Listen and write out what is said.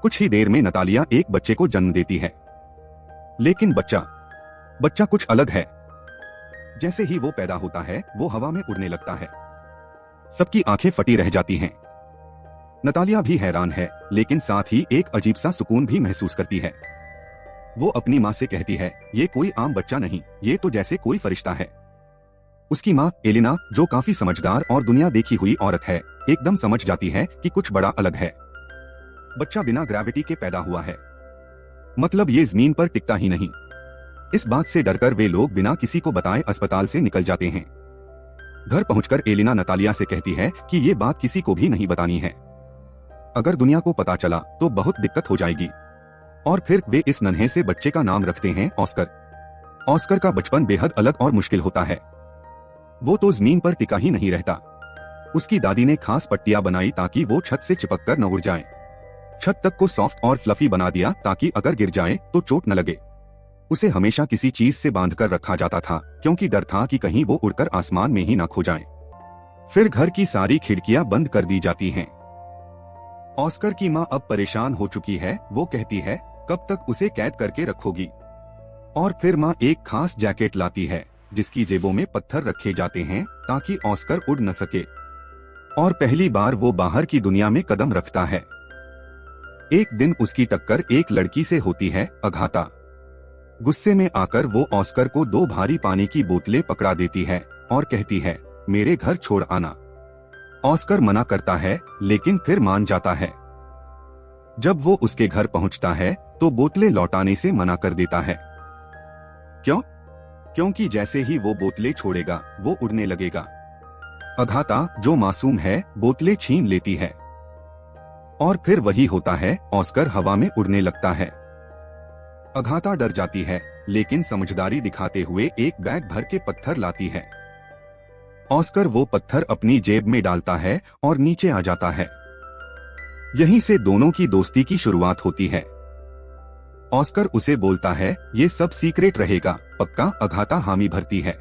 कुछ ही देर में नतालिया एक बच्चे को जन्म देती है, लेकिन बच्चा कुछ अलग है। जैसे ही वो पैदा होता है वो हवा में उड़ने लगता है। सबकी आंखें फटी रह जाती हैं। नतालिया भी हैरान है, लेकिन साथ ही एक अजीब सा सुकून भी महसूस करती है। वो अपनी माँ से कहती है, ये कोई आम बच्चा नहीं, ये तो जैसे कोई फरिश्ता है। उसकी माँ एलिना, जो काफी समझदार और दुनिया देखी हुई औरत है, एकदम समझ जाती है कि कुछ बड़ा अलग है। बच्चा बिना ग्रेविटी के पैदा हुआ है, मतलब ये जमीन पर टिकता ही नहीं। इस बात से डरकर वे लोग बिना किसी को बताए अस्पताल से निकल जाते हैं। घर पहुंचकर एलिना नतालिया से कहती है कि ये बात किसी को भी नहीं बतानी है। अगर दुनिया को पता चला तो बहुत दिक्कत हो जाएगी। और फिर वे इस नन्हे से बच्चे का नाम रखते हैं ऑस्कर। ऑस्कर का बचपन बेहद अलग और मुश्किल होता है। वो तो जमीन पर टिका ही नहीं रहता। उसकी दादी ने खास पट्टियां बनाई ताकि वो छत से चिपक कर न उड़ जाए। छत तक को सॉफ्ट और फ्लफी बना दिया ताकि अगर गिर जाए तो चोट न लगे। उसे हमेशा किसी चीज से बांधकर रखा जाता था, क्योंकि डर था कि कहीं वो उड़कर आसमान में ही ना खो जाए। फिर घर की सारी खिड़कियां बंद कर दी जाती हैं। ऑस्कर की माँ अब परेशान हो चुकी है। वो कहती है, कब तक उसे कैद करके रखोगी? और फिर माँ एक खास जैकेट लाती है जिसकी जेबों में पत्थर रखे जाते हैं ताकि ऑस्कर उड़ न सके। और पहली बार वो बाहर की दुनिया में कदम रखता है। एक दिन उसकी टक्कर एक लड़की से होती है, अगाथा। गुस्से में आकर वो ऑस्कर को 2 भारी पानी की बोतलें पकड़ा देती है और कहती है, मेरे घर छोड़ आना। ऑस्कर मना करता है, लेकिन फिर मान जाता है। जब वो उसके घर पहुंचता है तो बोतलें लौटाने से मना कर देता है। क्यों? क्योंकि जैसे ही वो बोतलें छोड़ेगा वो उड़ने लगेगा। अगाथा, जो मासूम है, बोतलें छीन लेती है। और फिर वही होता है, ऑस्कर हवा में उड़ने लगता है। अगाथा डर जाती है, लेकिन समझदारी दिखाते हुए एक बैग भर के पत्थर लाती है। ऑस्कर वो पत्थर अपनी जेब में डालता है और नीचे आ जाता है। यहीं से दोनों की दोस्ती की शुरुआत होती है। ऑस्कर उसे बोलता है, ये सब सीक्रेट रहेगा, पक्का? अगाथा हामी भरती है।